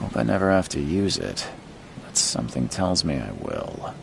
Hope I never have to use it, but something tells me I will.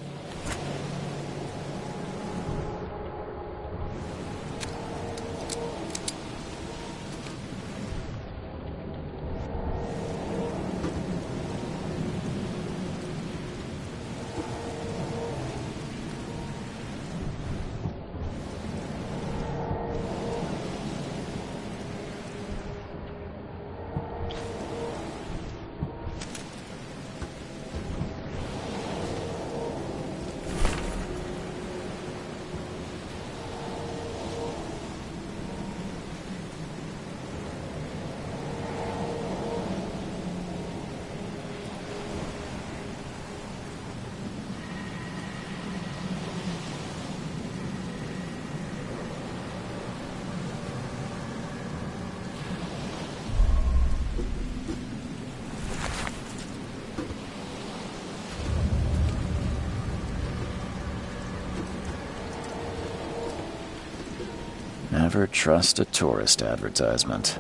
Never trust a tourist advertisement.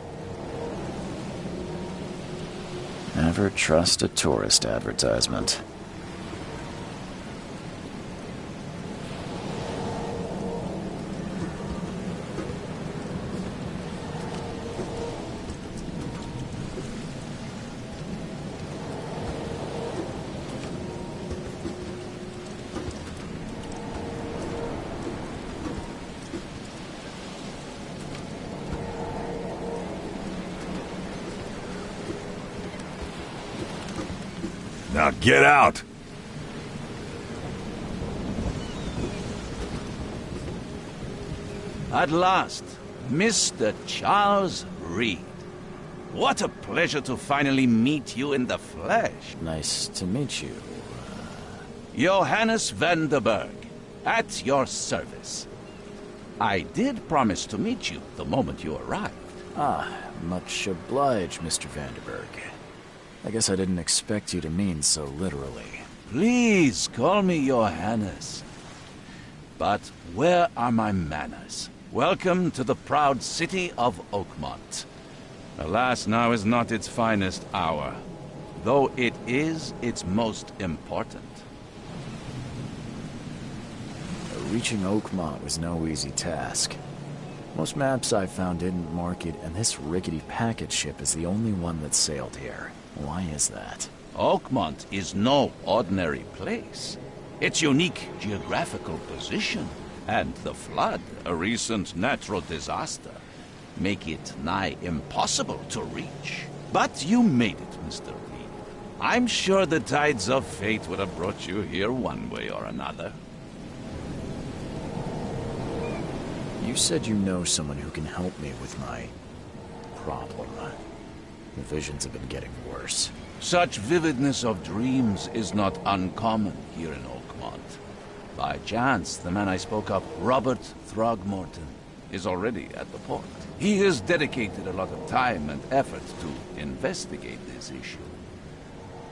Never trust a tourist advertisement. Now get out! At last, Mr. Charles Reed. What a pleasure to finally meet you in the flesh. Nice to meet you. Johannes van der Berg, at your service. I did promise to meet you the moment you arrived. Ah, much obliged, Mr. Vanderberg. I guess I didn't expect you to mean so literally. Please call me Johannes. But where are my manners? Welcome to the proud city of Oakmont. Alas, now is not its finest hour, though it is its most important. Reaching Oakmont was no easy task. Most maps I found didn't mark it, and this rickety packet ship is the only one that sailed here. Why is that? Oakmont is no ordinary place. Its unique geographical position and the flood, a recent natural disaster, make it nigh impossible to reach. But you made it, Mr. Reed. I'm sure the tides of fate would have brought you here one way or another. You said you know someone who can help me with my problem. The visions have been getting worse. Such vividness of dreams is not uncommon here in Oakmont. By chance, the man I spoke of, Robert Throgmorton, is already at the port. He has dedicated a lot of time and effort to investigate this issue.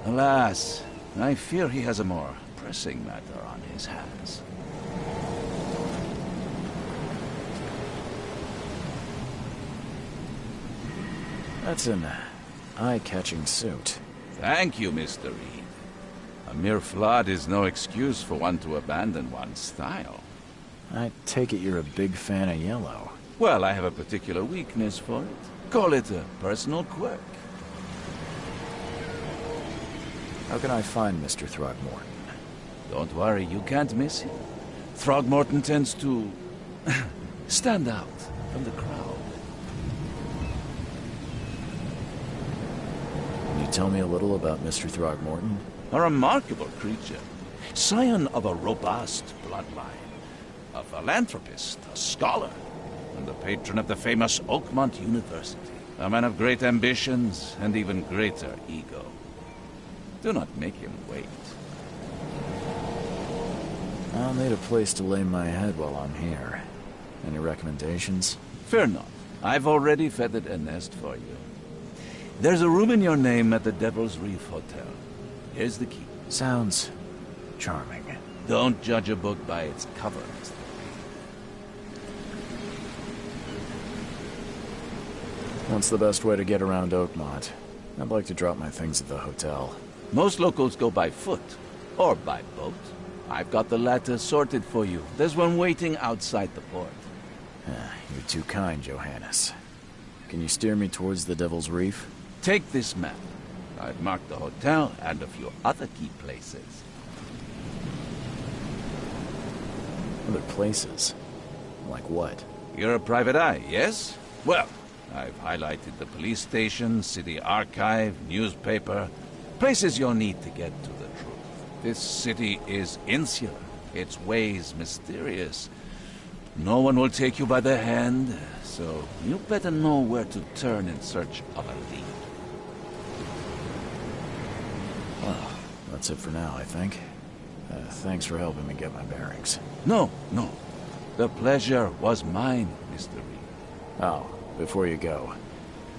Alas, I fear he has a more pressing matter on his hands. That's an eye-catching suit. Thank you, Mr. Reed. A mere flood is no excuse for one to abandon one's style. I take it you're a big fan of yellow. Well, I have a particular weakness for it. Call it a personal quirk. How can I find Mr. Throgmorton? Don't worry, you can't miss him. Throgmorton tends to stand out from the crowd. Can you tell me a little about Mr. Throgmorton? A remarkable creature. Scion of a robust bloodline. A philanthropist, a scholar, and the patron of the famous Oakmont University. A man of great ambitions and even greater ego. Do not make him wait. I'll need a place to lay my head while I'm here. Any recommendations? Fear not. I've already feathered a nest for you. There's a room in your name at the Devil's Reef Hotel. Here's the key. Sounds charming. Don't judge a book by its cover, Mr. What's the best way to get around Oakmont? I'd like to drop my things at the hotel. Most locals go by foot, or by boat. I've got the latter sorted for you. There's one waiting outside the port. You're too kind, Johannes. Can you steer me towards the Devil's Reef? Take this map. I've marked the hotel and a few other key places. Other places? Like what? You're a private eye, yes? Well, I've highlighted the police station, city archive, newspaper, places you'll need to get to the truth. This city is insular, its ways mysterious. No one will take you by the hand, so you better know where to turn in search of a lead. Well, that's it for now, I think. Thanks for helping me get my bearings. No. The pleasure was mine, Mr. Reed. Oh, before you go,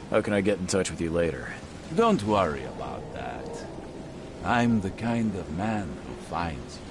how can I get in touch with you later? Don't worry about that. I'm the kind of man who finds you.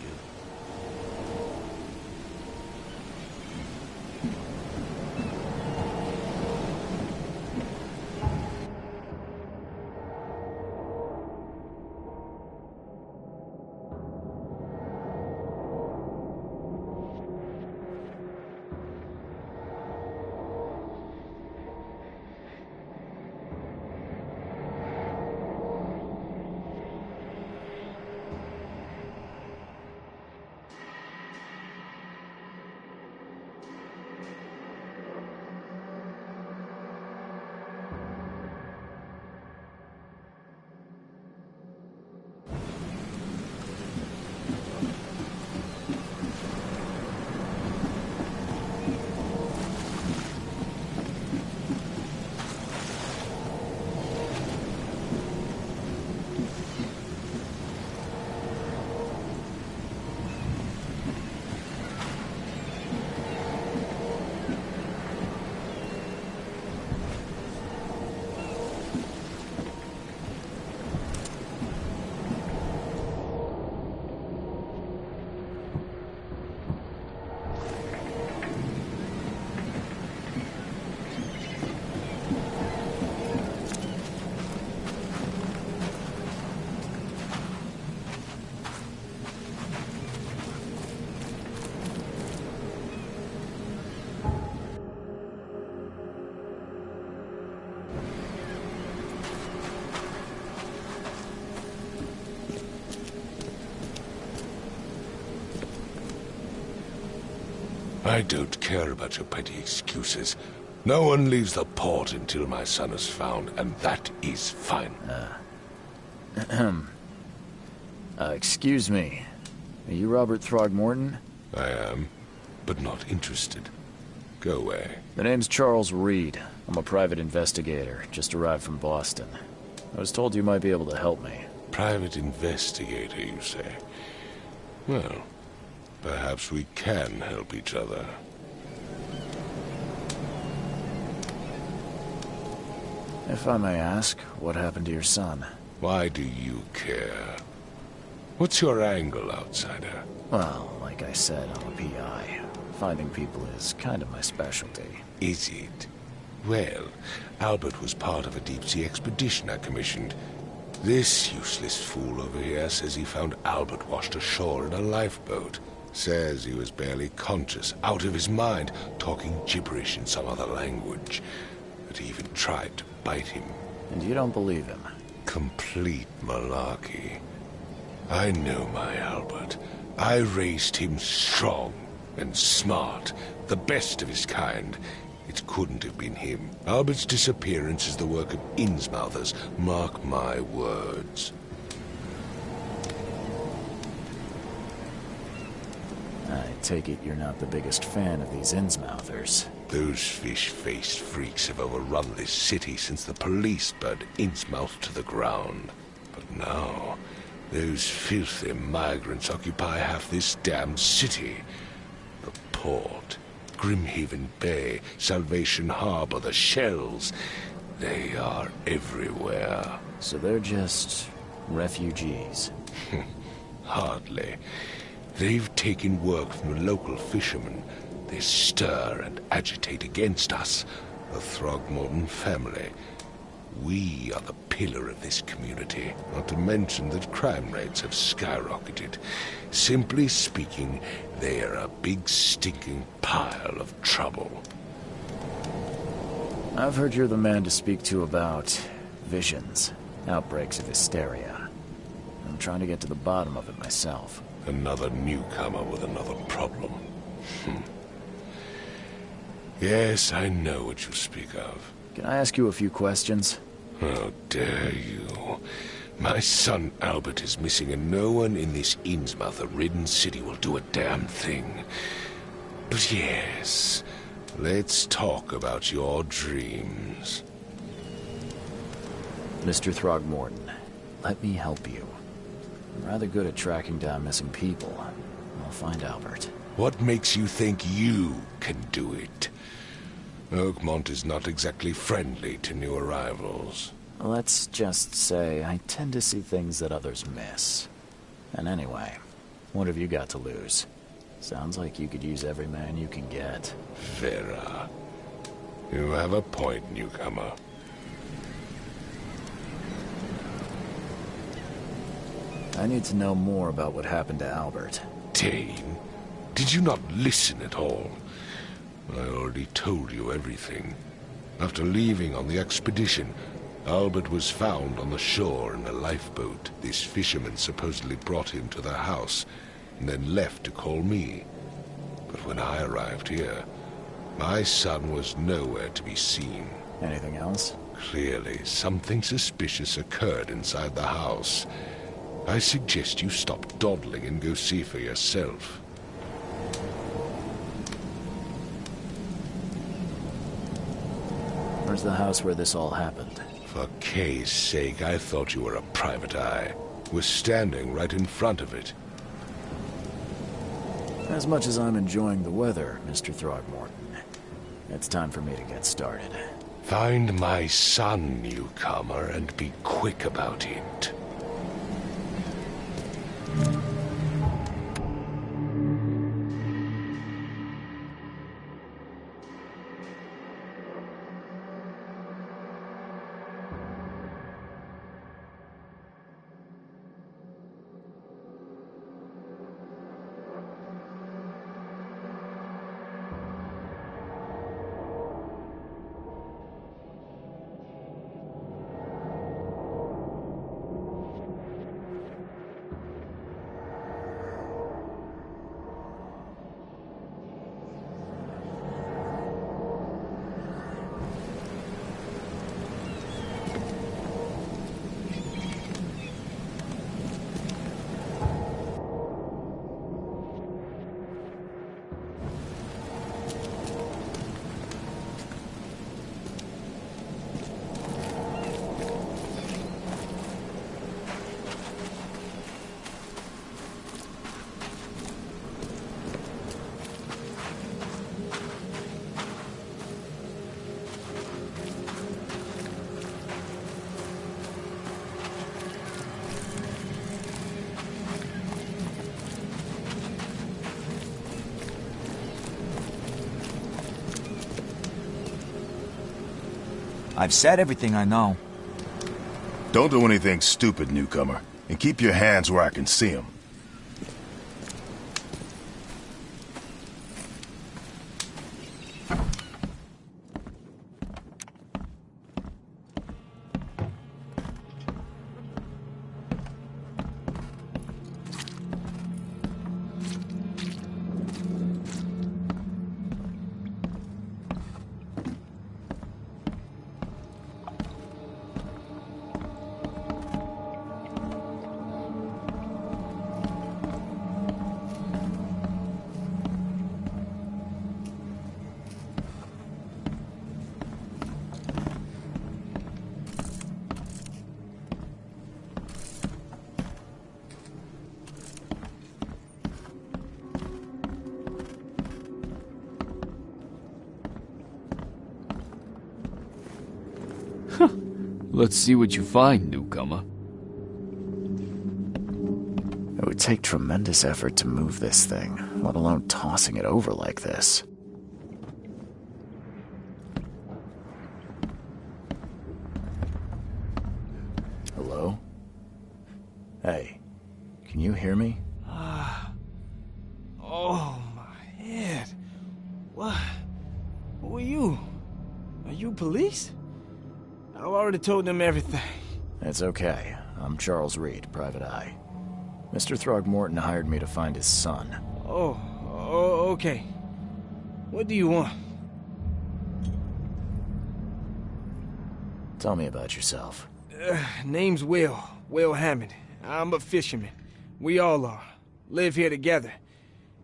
I don't care about your petty excuses. No one leaves the port until my son is found, and that is fine. Excuse me. Are you Robert Throgmorton? I am, but not interested. Go away. The name's Charles Reed. I'm a private investigator, just arrived from Boston. I was told you might be able to help me. Private investigator, you say? Well, perhaps we can help each other. If I may ask, what happened to your son? Why do you care? What's your angle, outsider? Well, like I said, I'm a PI. Finding people is kind of my specialty. Is it? Well, Albert was part of a deep-sea expedition I commissioned. This useless fool over here says he found Albert washed ashore in a lifeboat. Says he was barely conscious, out of his mind, talking gibberish in some other language. That he even tried to bite him. And you don't believe him? Complete malarkey. I know my Albert. I raised him strong and smart, the best of his kind. It couldn't have been him. Albert's disappearance is the work of Innsmouthers. Mark my words. I take it you're not the biggest fan of these Innsmouthers. Those fish-faced freaks have overrun this city since the police burned Innsmouth to the ground. But now, those filthy migrants occupy half this damned city. The port, Grimhaven Bay, Salvation Harbor, the shells. They are everywhere. So they're just refugees. Hardly. They've taken work from the local fishermen. They stir and agitate against us, the Throgmorton family. We are the pillar of this community, not to mention that crime rates have skyrocketed. Simply speaking, they are a big stinking pile of trouble. I've heard you're the man to speak to about visions, outbreaks of hysteria. I'm trying to get to the bottom of it myself. Another newcomer with another problem. Yes, I know what you speak of. Can I ask you a few questions? How dare you? My son Albert is missing, and no one in this Innsmouth-ridden city will do a damn thing. But yes, let's talk about your dreams. Mr. Throgmorton, let me help you. I'm rather good at tracking down missing people. I'll find Albert. What makes you think you can do it? Oakmont is not exactly friendly to new arrivals. Let's just say I tend to see things that others miss. And anyway, what have you got to lose? Sounds like you could use every man you can get. Vera, you have a point, newcomer. I need to know more about what happened to Albert. Dane, did you not listen at all? I already told you everything. After leaving on the expedition, Albert was found on the shore in a lifeboat. This fisherman supposedly brought him to their house, and then left to call me. But when I arrived here, my son was nowhere to be seen. Anything else? Clearly, something suspicious occurred inside the house. I suggest you stop dawdling and go see for yourself. Where's the house where this all happened? For Kay's sake, I thought you were a private eye. We're standing right in front of it. As much as I'm enjoying the weather, Mr. Throgmorton, it's time for me to get started. Find my son, newcomer, and be quick about it. I've said everything I know. Don't do anything stupid, newcomer. And keep your hands where I can see them. Let's see what you find, newcomer. It would take tremendous effort to move this thing, let alone tossing it over like this. Hey, can you hear me? Oh, my head. What? Who are you? Are you police? I've already told them everything. It's okay. I'm Charles Reed, Private Eye. Mr. Throgmorton hired me to find his son. Oh, okay. What do you want? Tell me about yourself. Name's Will Hammond. I'm a fisherman. We all are. Live here together.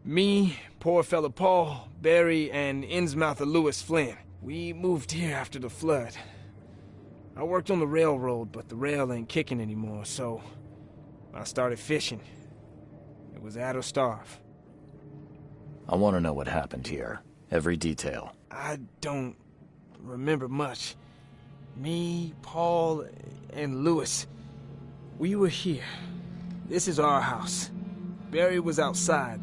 Me, poor fella Paul, Barry, and Innsmouther Lewis Flynn. We moved here after the flood. I worked on the railroad, but the rail ain't kicking anymore, so I started fishing. It was at or starve. I want to know what happened here. Every detail. I don't remember much. Me, Paul, and Lewis, we were here. This is our house. Barry was outside,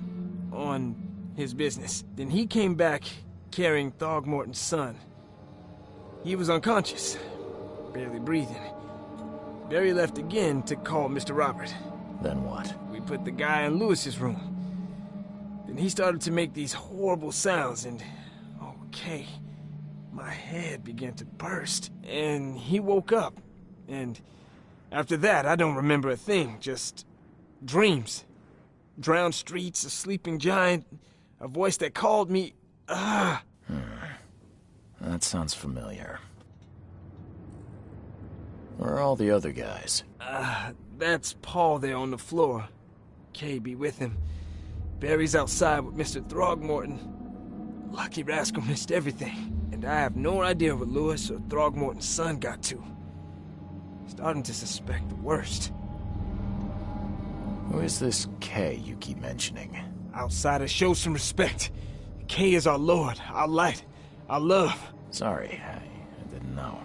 on his business. Then he came back carrying Throgmorton's son. He was unconscious, barely breathing. Barry left again to call Mr. Robert. Then what? We put the guy in Lewis's room. Then he started to make these horrible sounds and... okay. My head began to burst, and he woke up. And after that, I don't remember a thing, just dreams. Drowned streets, a sleeping giant, a voice that called me. That sounds familiar. Where are all the other guys? That's Paul there on the floor. Kay be with him. Barry's outside with Mr. Throgmorton. Lucky rascal missed everything. And I have no idea what Lewis or Throgmorton's son got to. Starting to suspect the worst. Who is this Kay you keep mentioning? Outsiders, show some respect. Kay is our lord, our light, our love. Sorry, I didn't know.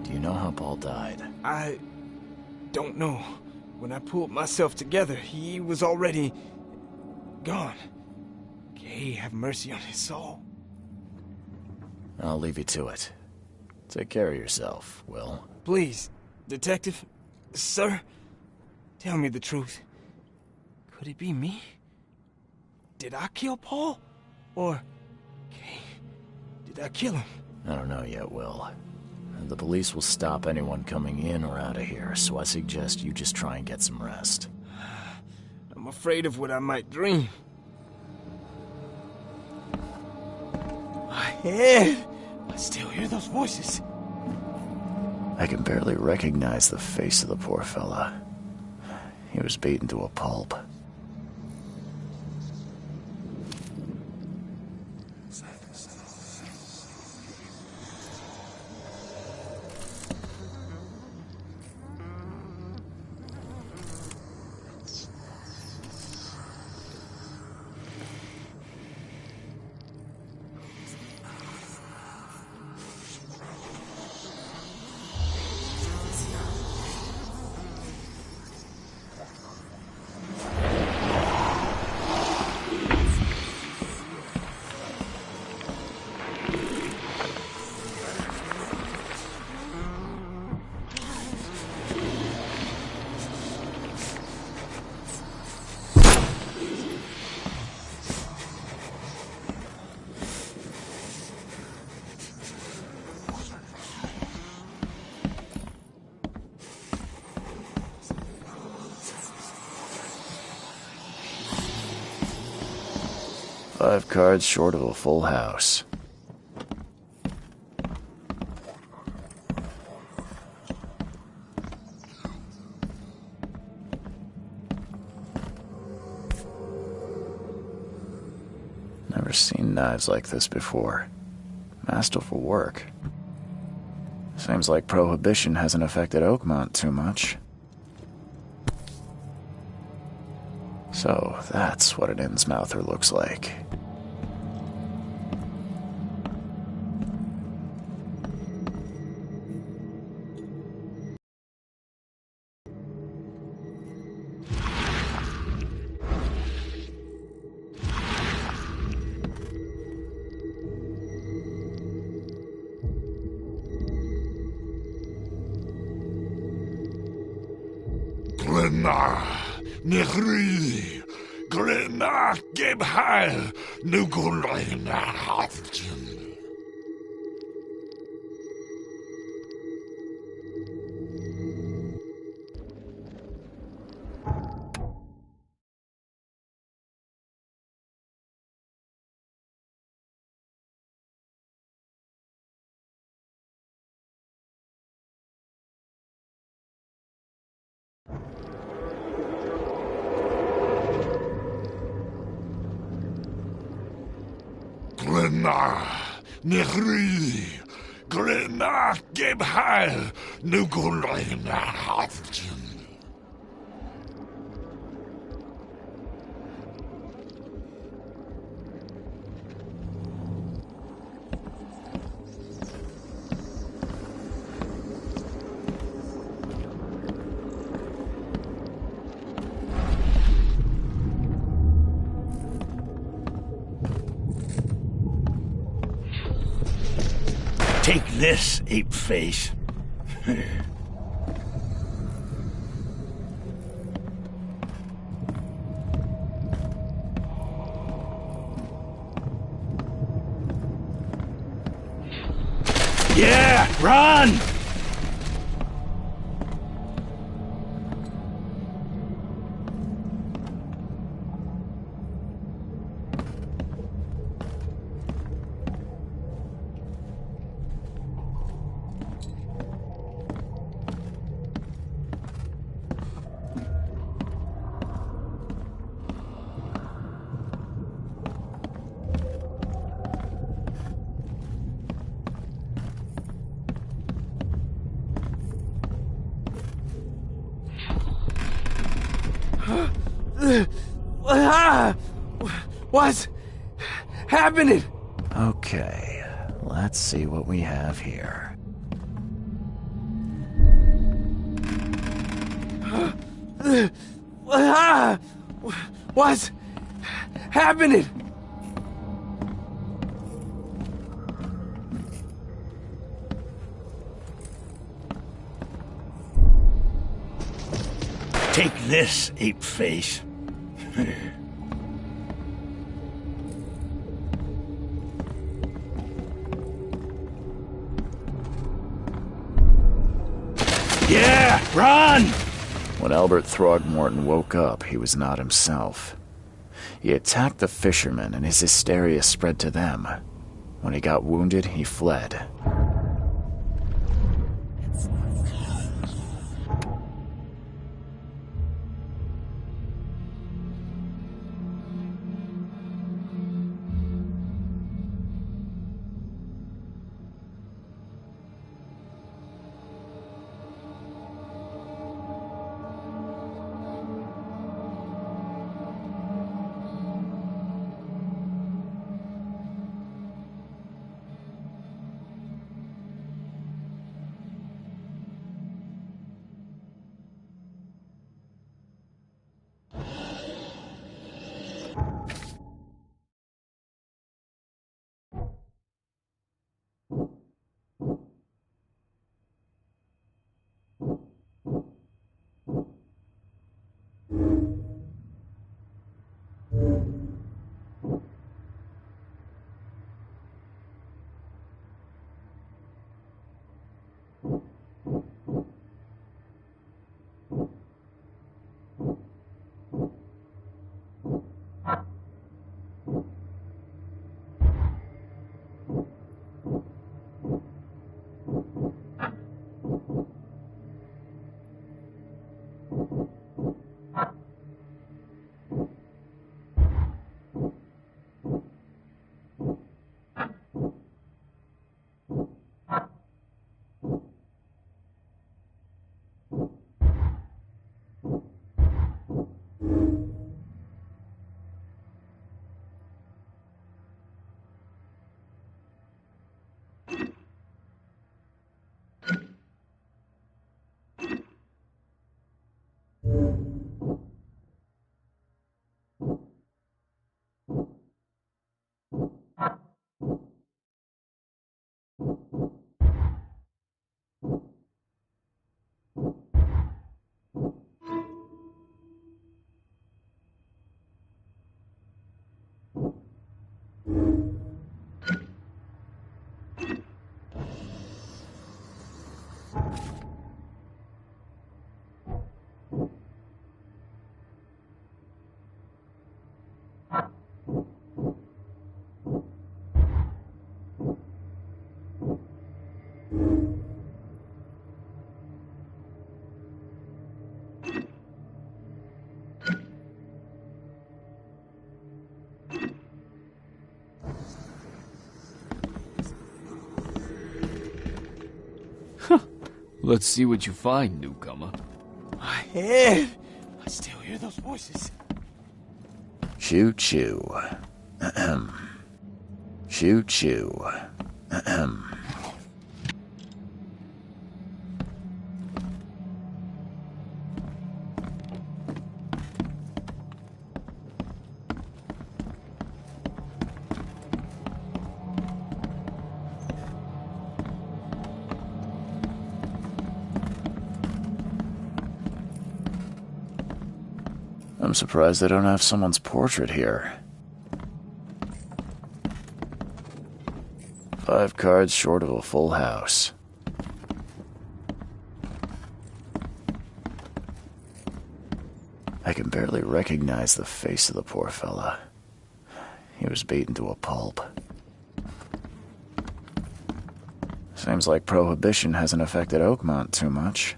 Do you know how Paul died? I don't know. When I pulled myself together, he was already gone. Kay have mercy on his soul. I'll leave you to it. Take care of yourself, Will. Please, Detective, sir, tell me the truth. Could it be me? Did I kill Paul? Or, Kay, did I kill him? I don't know yet, Will. The police will stop anyone coming in or out of here, so I suggest you just try and get some rest. I'm afraid of what I might dream. My head! I still hear those voices. I can barely recognize the face of the poor fella. He was beaten to a pulp. Five cards short of a full house. Never seen knives like this before. Masterful work. Seems like Prohibition hasn't affected Oakmont too much. So, that's what an Innsmouther looks like. Glenna, Nehri, Glenna, Gebheil, Nugulina, Hafton. Glenna, Nehri, Glenna, Gebheil, Nugulina, Hafton. Take this, ape face. Yeah, run! What's happening? Okay, let's see what we have here. What's happening? Take this, ape face. Yeah, run! When Albert Throgmorton woke up, he was not himself. He attacked the fishermen, and his hysteria spread to them. When he got wounded, he fled. Let's see what you find, newcomer. My head! I still hear those voices. Choo-choo. Ahem. Choo-choo. Ahem. I'm surprised they don't have someone's portrait here. 5 cards short of a full house. I can barely recognize the face of the poor fella. He was beaten to a pulp. Seems like Prohibition hasn't affected Oakmont too much.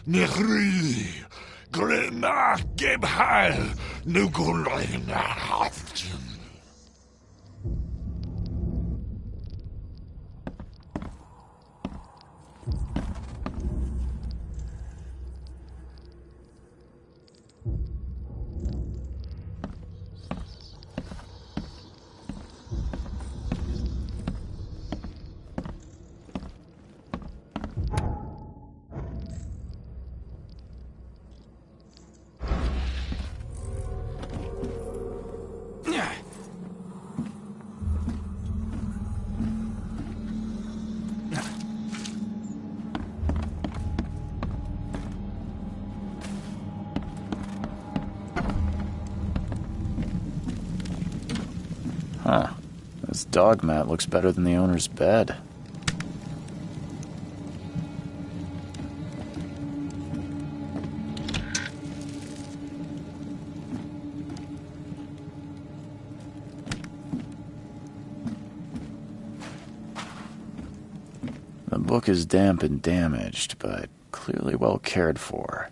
Nechri, Grena, Gebheil, Nukulina, Huh. This dog mat looks better than the owner's bed. The book is damp and damaged, but clearly well cared for.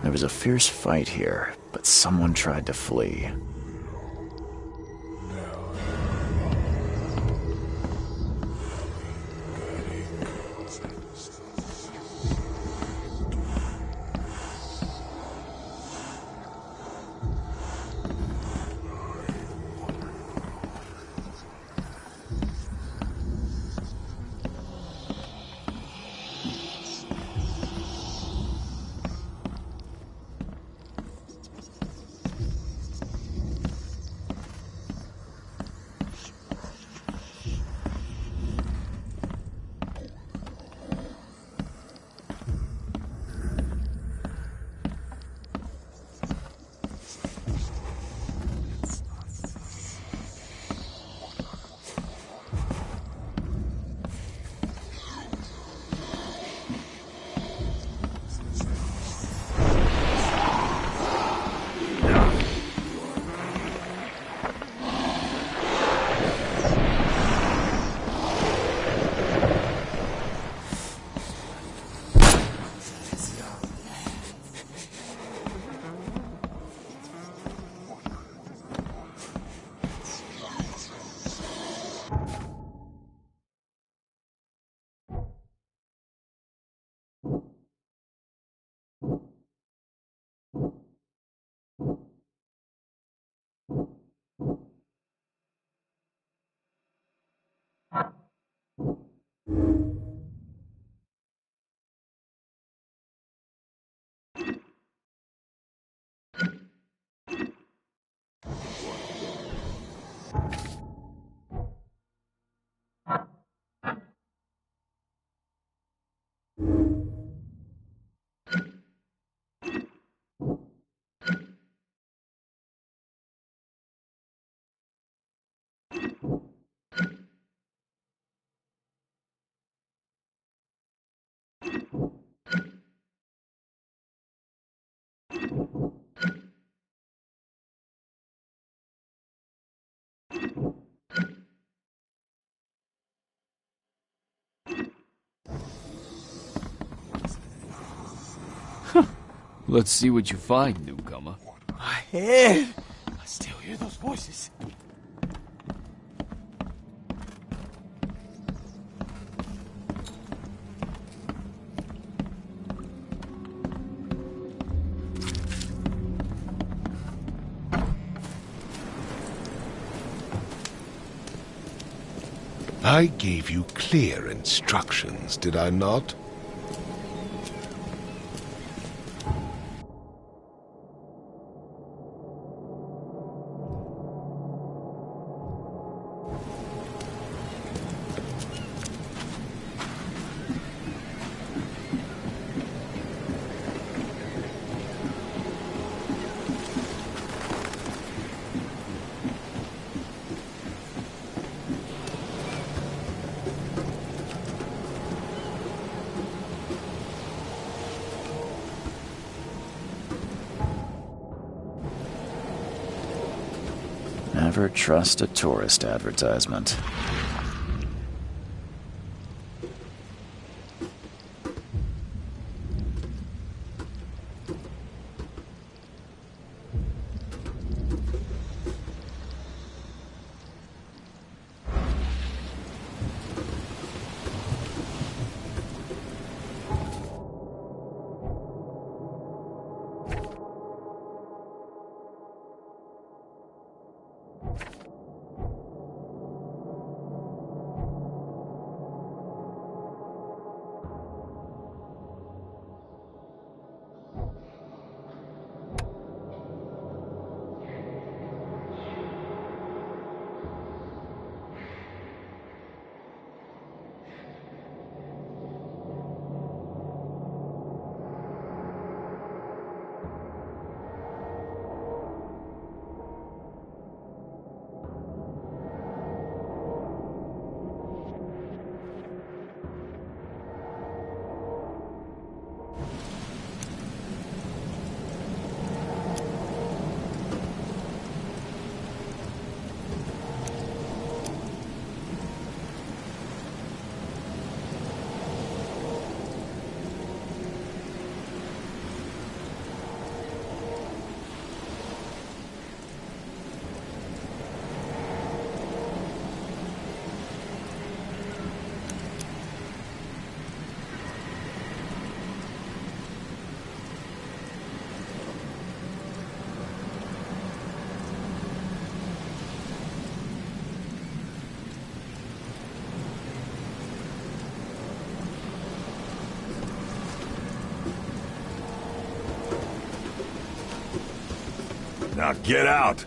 There was a fierce fight here, but someone tried to flee. Let's see what you find, newcomer. My head! I still hear those voices. I gave you clear instructions, did I not? Never trust a tourist advertisement. Now get out!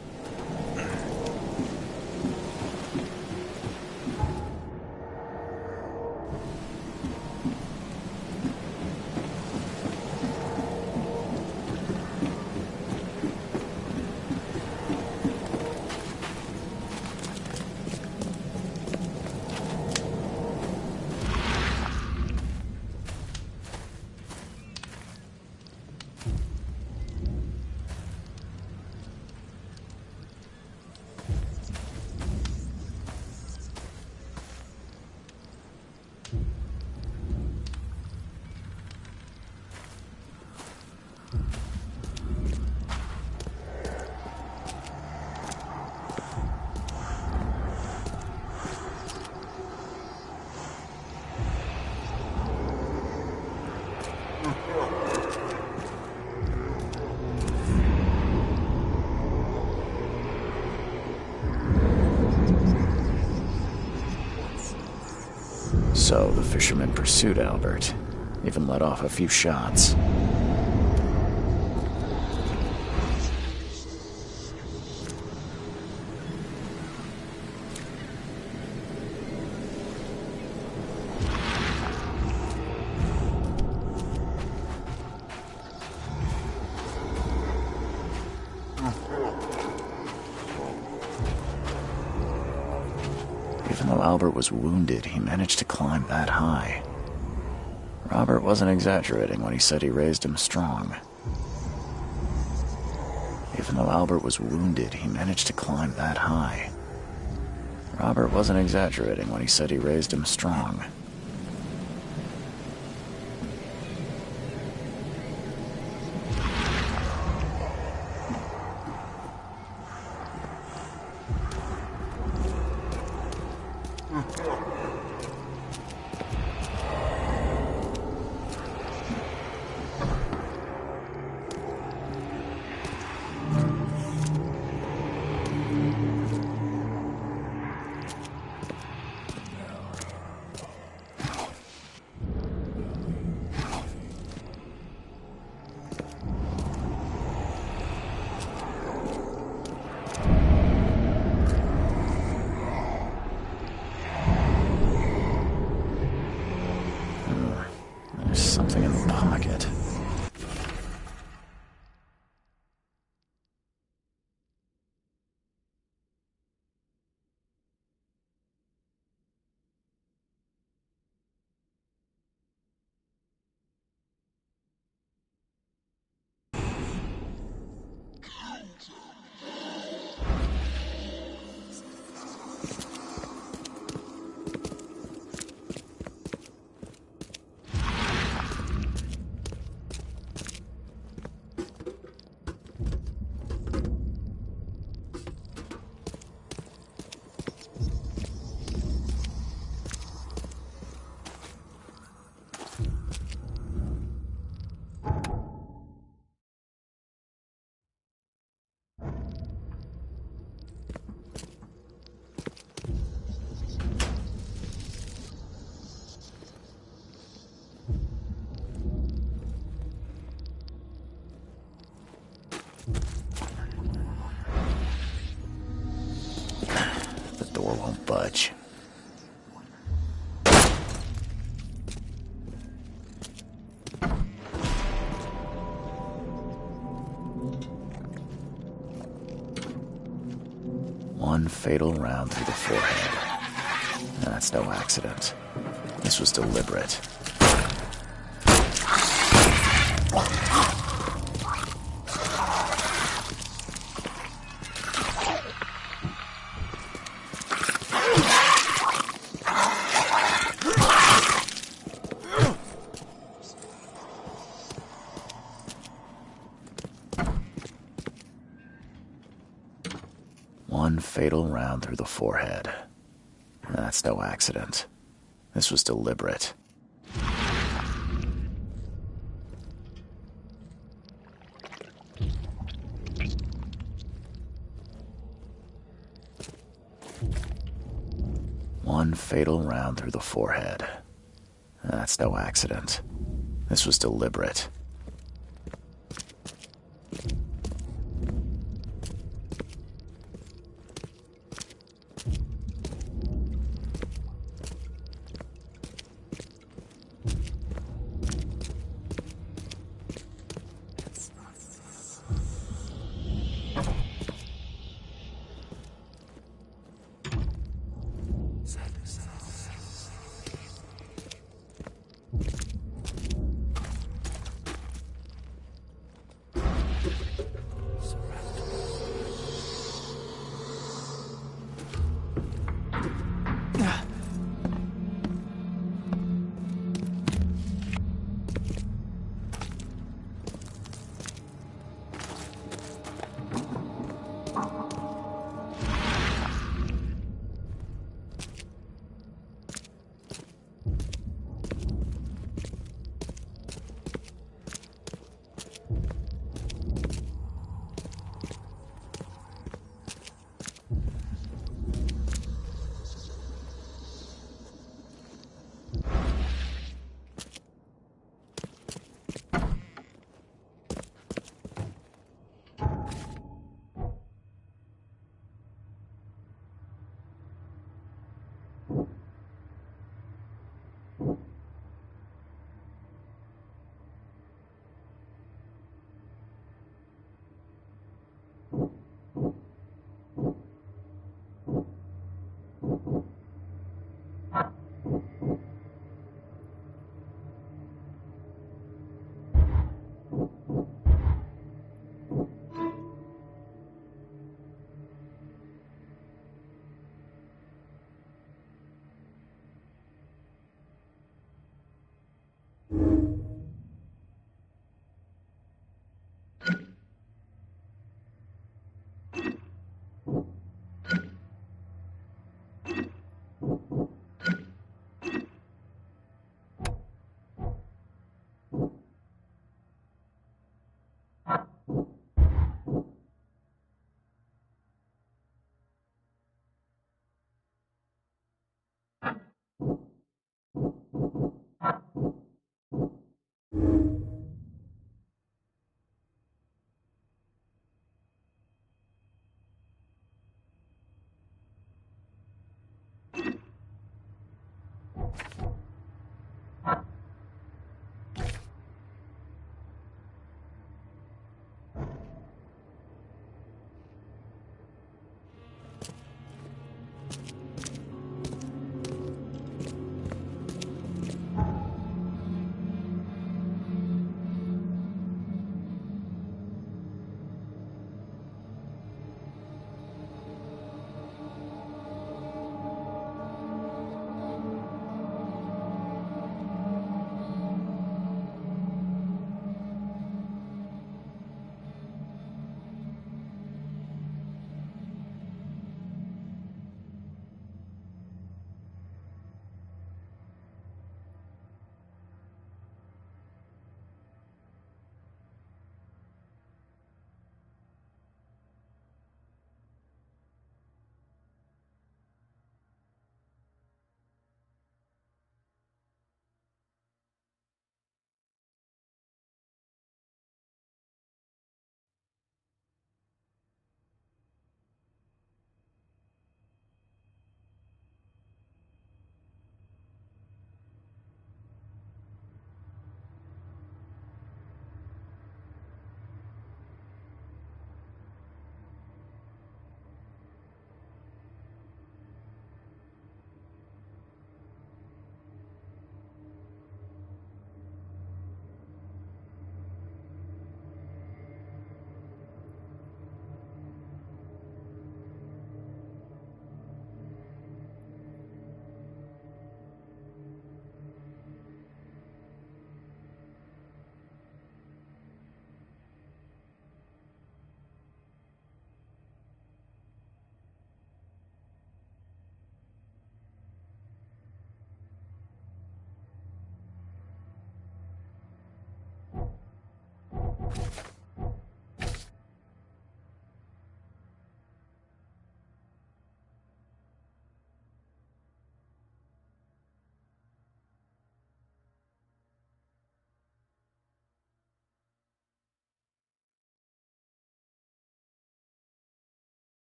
So the fisherman pursued Albert, even let off a few shots. Even though Albert was wounded, he managed to climb that high. Robert wasn't exaggerating when he said he raised him strong. Even though Albert was wounded, he managed to climb that high. Robert wasn't exaggerating when he said he raised him strong. There's something in the pocket. The door won't budge. One fatal round through the forehead. That's no accident. This was deliberate. One fatal round through the forehead. That's no accident. This was deliberate. One fatal round through the forehead. That's no accident. This was deliberate.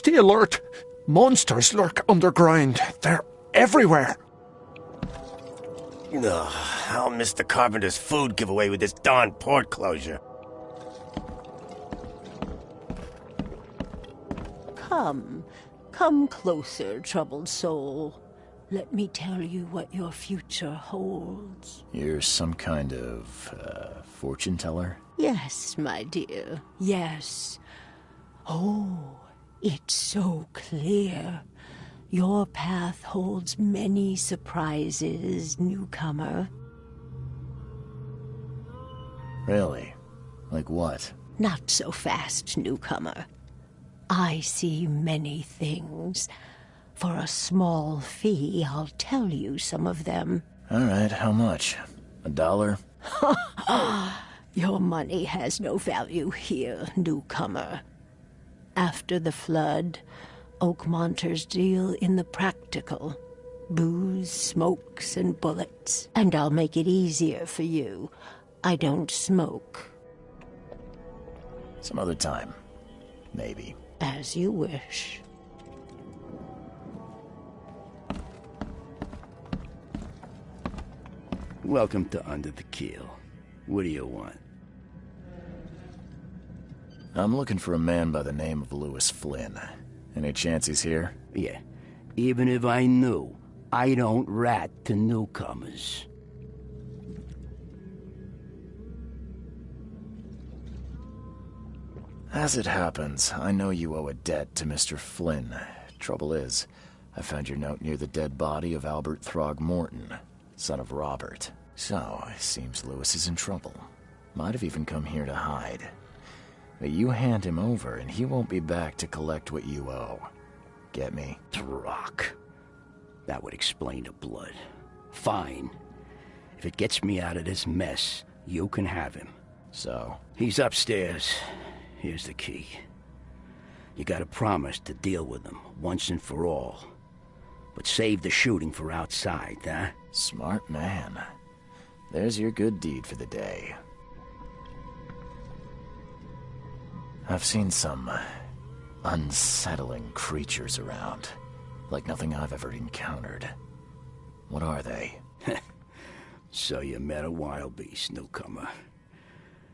Stay alert! Monsters lurk underground. They're everywhere. Ugh, I'll miss the carpenter's food giveaway with this darn port closure. Come closer, troubled soul. Let me tell you what your future holds. You're some kind of, fortune teller? Yes, my dear, yes. Oh, it's so clear. Your path holds many surprises, newcomer. Really? Like what? Not so fast, newcomer. I see many things. For a small fee, I'll tell you some of them. All right, how much? $1? Your money has no value here, newcomer. After the flood, Oakmonters deal in the practical. Booze, smokes, and bullets. And I'll make it easier for you. I don't smoke. Some other time. Maybe. As you wish. Welcome to Under the Keel. What do you want? I'm looking for a man by the name of Lewis Flynn. Any chance he's here? Yeah. Even if I knew, I don't rat to newcomers. As it happens, I know you owe a debt to Mr. Flynn. Trouble is, I found your note near the dead body of Albert Throgmorton, son of Robert. So, it seems Lewis is in trouble. Might have even come here to hide. But you hand him over and he won't be back to collect what you owe. Get me? Throck. That would explain the blood. Fine. If it gets me out of this mess, you can have him. So? He's upstairs. Here's the key. You gotta promise to deal with him, once and for all. But save the shooting for outside, huh? Smart man. There's your good deed for the day. I've seen some unsettling creatures around. Like nothing I've ever encountered. What are they? So you met a wild beast, newcomer.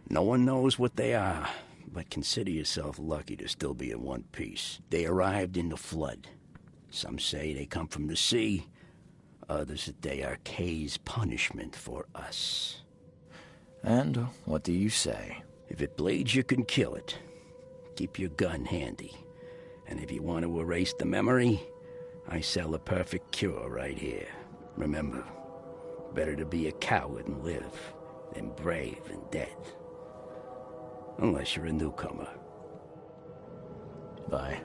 No one knows what they are, but consider yourself lucky to still be in one piece. They arrived in the flood. Some say they come from the sea. Others that they are Kay's punishment for us. And what do you say? If it bleeds, you can kill it. Keep your gun handy. And if you want to erase the memory, I sell a perfect cure right here. Remember, better to be a coward and live than brave and dead. Unless you're a newcomer. Bye.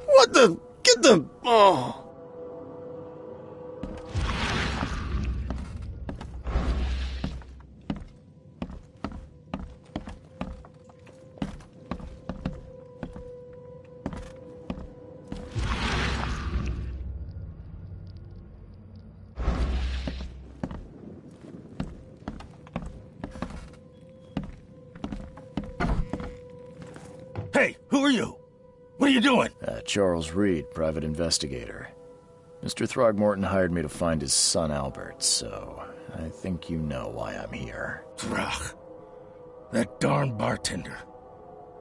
What the? Get the... Oh. Hey, who are you? What are you doing? Charles Reed, private investigator. Mr. Throgmorton hired me to find his son Albert, so I think you know why I'm here. Throg. That darn bartender.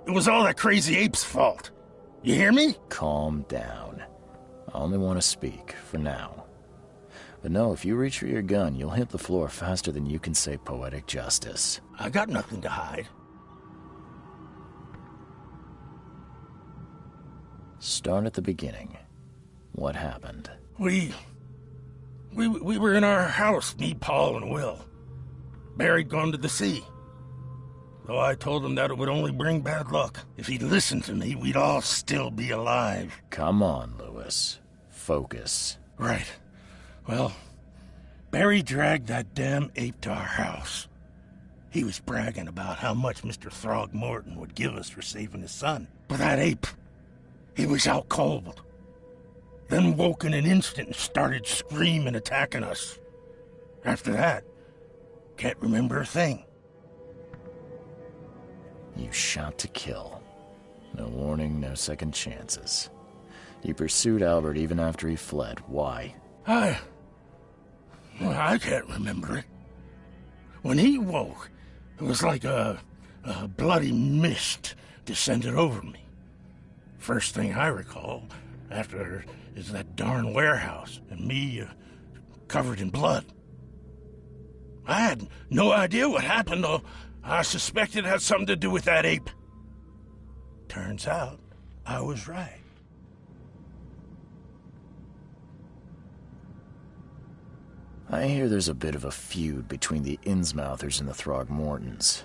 It was all that crazy ape's fault. You hear me? Calm down. I only want to speak, for now. But no, if you reach for your gun, you'll hit the floor faster than you can say poetic justice. I got nothing to hide. Start at the beginning. What happened? We were in our house, me, Paul, and Will. Barry'd gone to the sea. Though I told him that it would only bring bad luck. If he'd listened to me, we'd all still be alive. Come on, Lewis. Focus. Right. Well, Barry dragged that damn ape to our house. He was bragging about how much Mr. Throgmorton would give us for saving his son. But that ape... he was out cold. Then woke in an instant and started screaming, attacking us. After that, can't remember a thing. You shot to kill. No warning, no second chances. You pursued Albert even after he fled. Why? I can't remember it. When he woke, it was like a bloody mist descended over me. First thing I recall after is that darn warehouse and me covered in blood. I had no idea what happened, though. I suspected it had something to do with that ape. Turns out, I was right. I hear there's a bit of a feud between the Innsmouthers and the Throgmortons.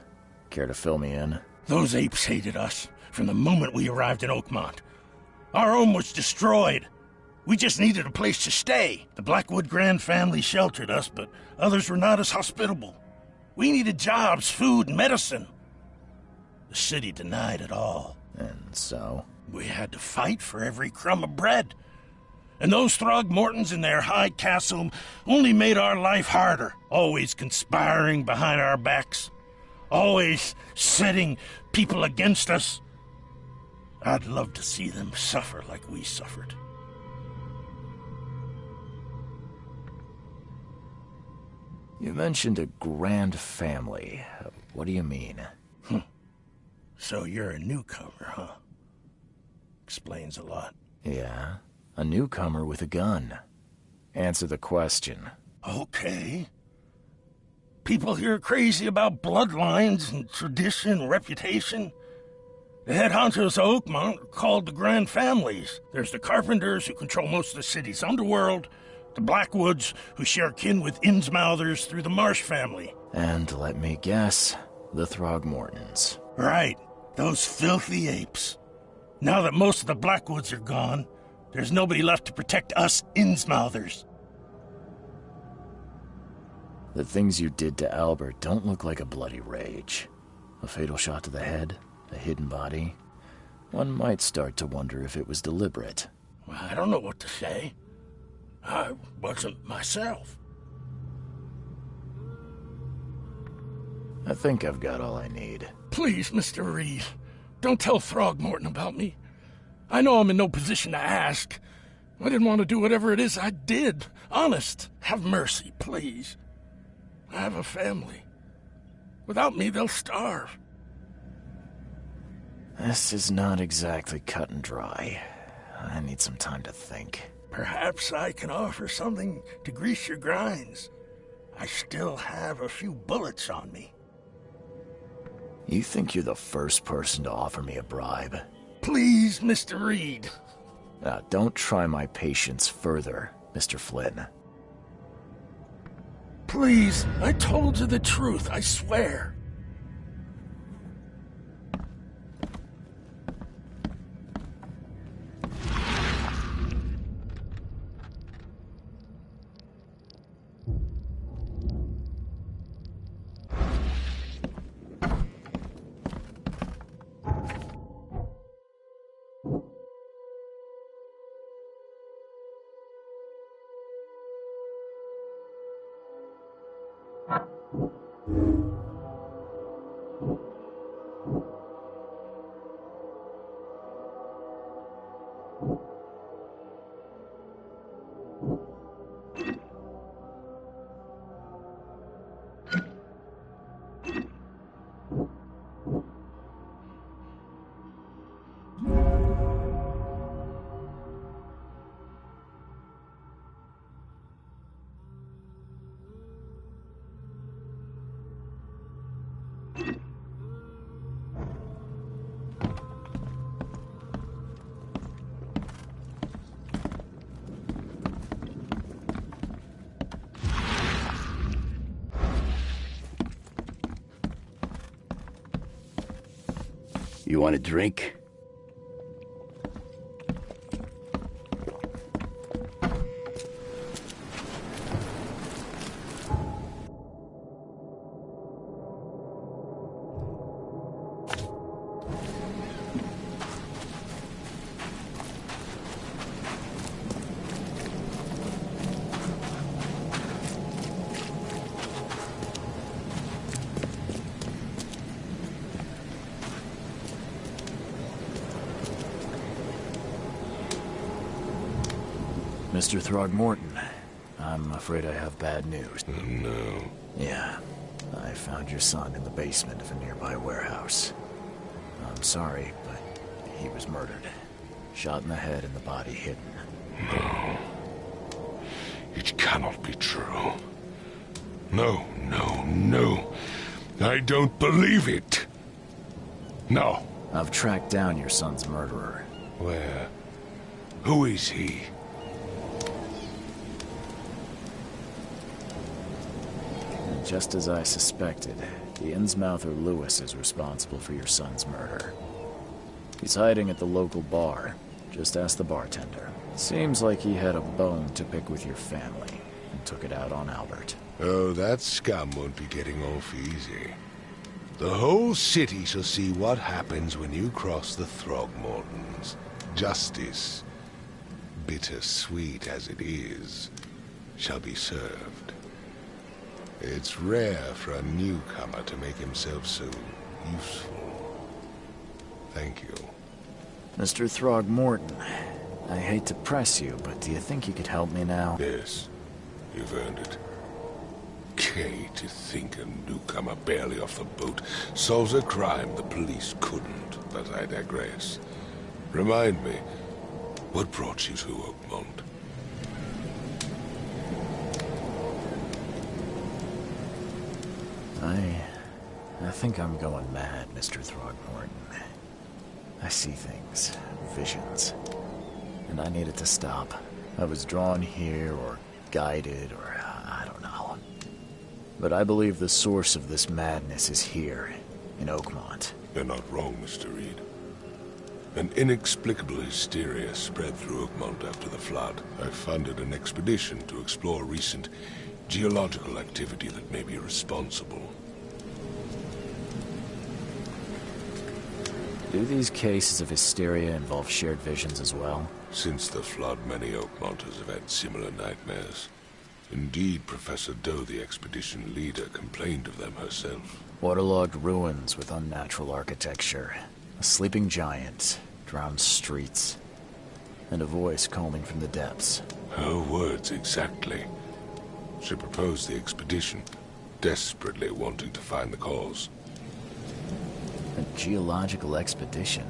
Care to fill me in? Those apes hated us from the moment we arrived in Oakmont. Our home was destroyed. We just needed a place to stay. The Blackwood Grand family sheltered us, but others were not as hospitable. We needed jobs, food, and medicine. The city denied it all. And so? We had to fight for every crumb of bread. And those Throgmortons in their high castle only made our life harder, always conspiring behind our backs, always setting people against us. I'd love to see them suffer like we suffered. You mentioned a grand family. What do you mean? So you're a newcomer, huh? Explains a lot. Yeah, a newcomer with a gun. Answer the question. Okay. People here are crazy about bloodlines and tradition and reputation. The head honchos of Oakmont are called the Grand Families. There's the Carpenters, who control most of the city's underworld, the Blackwoods, who share kin with Innsmouthers through the Marsh family. And let me guess, the Throgmortons. Right, those filthy apes. Now that most of the Blackwoods are gone, there's nobody left to protect us Innsmouthers. The things you did to Albert don't look like a bloody rage. A fatal shot to the head, a hidden body. One might start to wonder if it was deliberate. Well, I don't know what to say. I wasn't myself. I think I've got all I need. Please, Mr. Reed, don't tell Throgmorton about me. I know I'm in no position to ask. I didn't want to do whatever it is I did. Honest, have mercy, please. I have a family. Without me, they'll starve. This is not exactly cut and dry. I need some time to think. Perhaps I can offer something to grease your grinds. I still have a few bullets on me. You think you're the first person to offer me a bribe? Please, Mr. Reed. Don't try my patience further, Mr. Flynn. Please, I told you the truth, I swear. You want a drink? Mr. Throgmorton, I'm afraid I have bad news. Oh, no. Yeah, I found your son in the basement of a nearby warehouse. I'm sorry, but he was murdered. Shot in the head and the body hidden. No. It cannot be true. No, no, no. I don't believe it. No. I've tracked down your son's murderer. Where? Who is he? just as I suspected. The Innsmouther Lewis is responsible for your son's murder. He's hiding at the local bar. Just ask the bartender. Seems like he had a bone to pick with your family, and took it out on Albert. Oh, that scum won't be getting off easy. The whole city shall see what happens when you cross the Throgmortons. Justice, bitter-sweet as it is, shall be served. It's rare for a newcomer to make himself so useful. Thank you. Mr. Throgmorton, I hate to press you, but do you think you could help me now? Yes, you've earned it. Okay, to think a newcomer barely off the boat solves a crime the police couldn't, but I digress. Remind me, what brought you to Oakmont? I think I'm going mad, Mr. Throgmorton. I see things, visions, and I needed to stop. I was drawn here, or guided, or I don't know. But I believe the source of this madness is here, in Oakmont. You're not wrong, Mr. Reed. An inexplicable hysteria spread through Oakmont after the flood. I funded an expedition to explore recent geological activity that may be responsible. Do these cases of hysteria involve shared visions as well? Since the flood, many Oakmonters have had similar nightmares. Indeed, Professor Doe, the expedition leader, complained of them herself. Waterlogged ruins with unnatural architecture, a sleeping giant, drowned streets, and a voice calling from the depths. Her words exactly. She proposed the expedition, desperately wanting to find the cause. A geological expedition?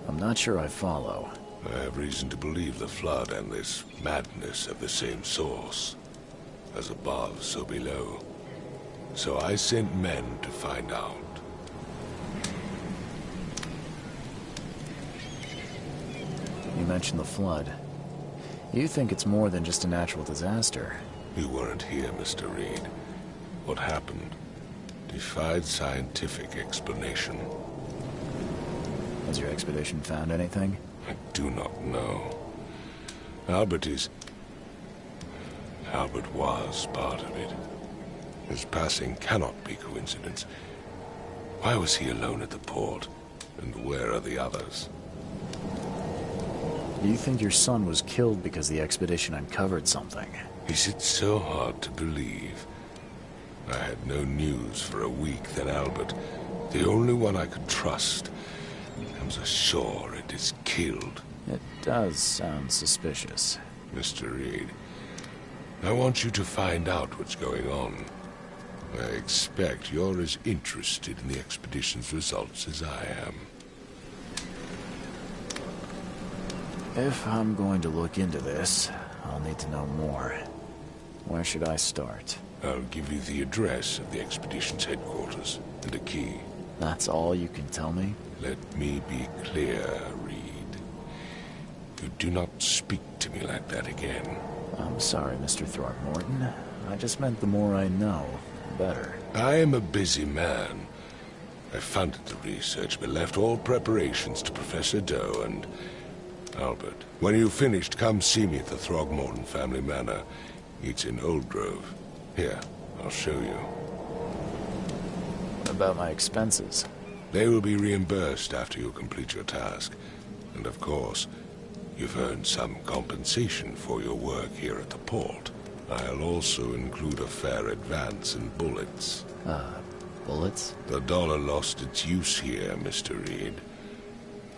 I'm not sure I follow. I have reason to believe the flood and this madness have the same source. As above, so below. So I sent men to find out. You mentioned the flood. You think it's more than just a natural disaster? You weren't here, Mr. Reed. What happened defied scientific explanation. Has your expedition found anything? I do not know. Albert was part of it. His passing cannot be coincidence. Why was he alone at the port? And where are the others? You think your son was killed because the expedition uncovered something? Is it so hard to believe? I had no news for a week, then Albert, the only one I could trust, comes ashore and is killed. It does sound suspicious. Mr. Reed, I want you to find out what's going on. I expect you're as interested in the expedition's results as I am. If I'm going to look into this, I'll need to know more. Where should I start? I'll give you the address of the expedition's headquarters and a key. That's all you can tell me? Let me be clear, Reed. You do not speak to me like that again. I'm sorry, Mr. Throckmorton. I just meant the more I know, the better. I am a busy man. I funded the research, but left all preparations to Professor Doe and Albert. When you've finished, come see me at the Throgmorton family manor. It's in Old Grove. Here, I'll show you. What about my expenses? They will be reimbursed after you complete your task. And of course, you've earned some compensation for your work here at the port. I'll also include a fair advance in bullets. Bullets? The dollar lost its use here, Mr. Reed.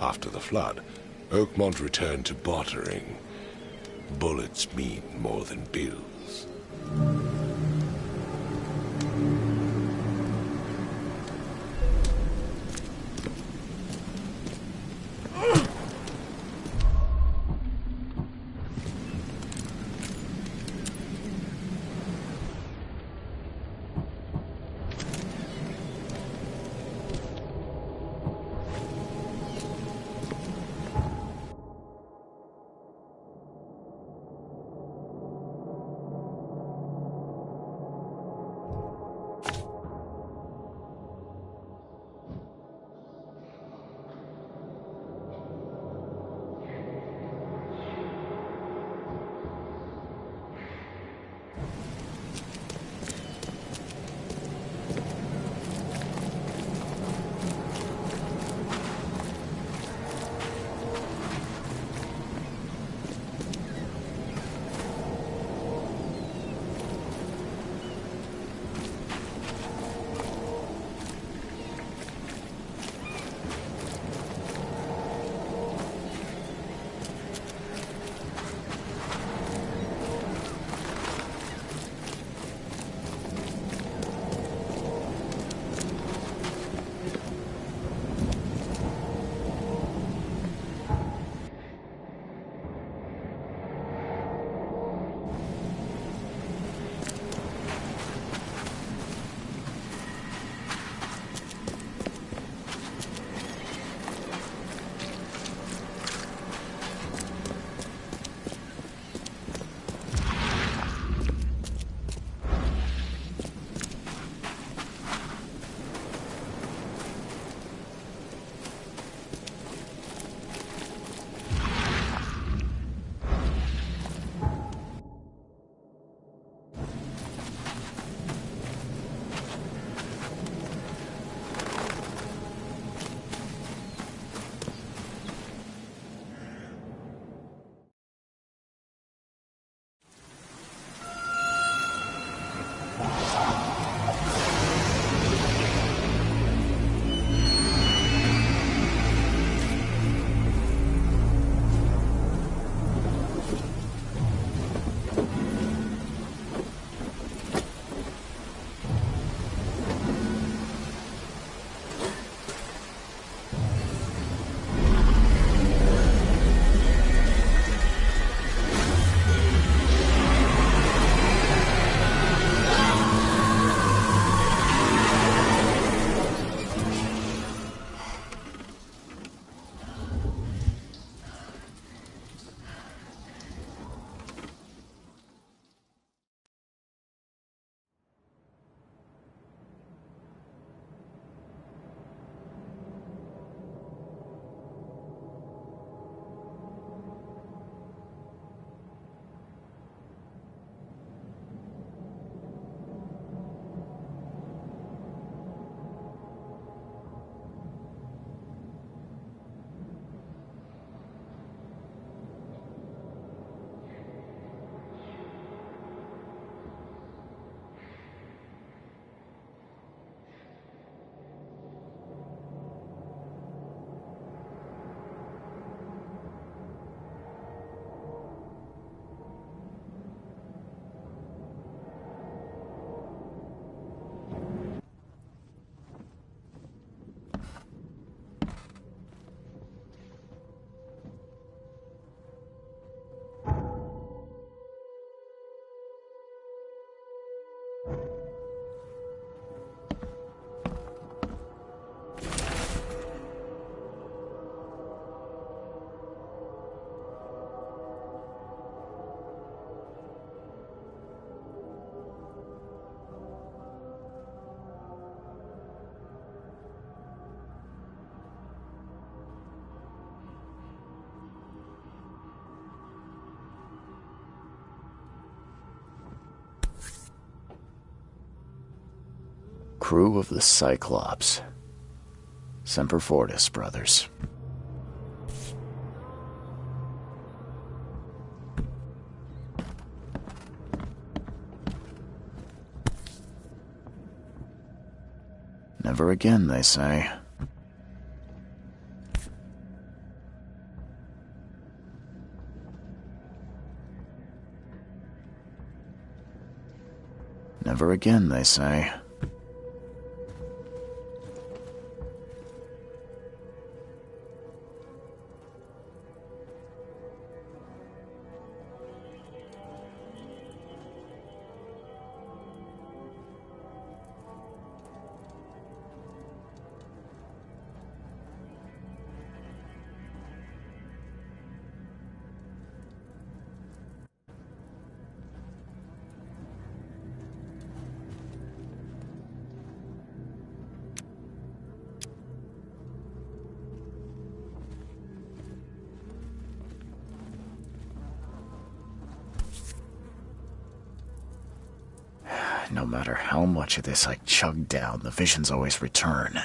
After the flood, Oakmont returned to bartering. Bullets mean more than bills. Crew of the Cyclops. Semper Fortis, brothers. Never again, they say. Never again, they say. No matter how much of this I chug down, the visions always return.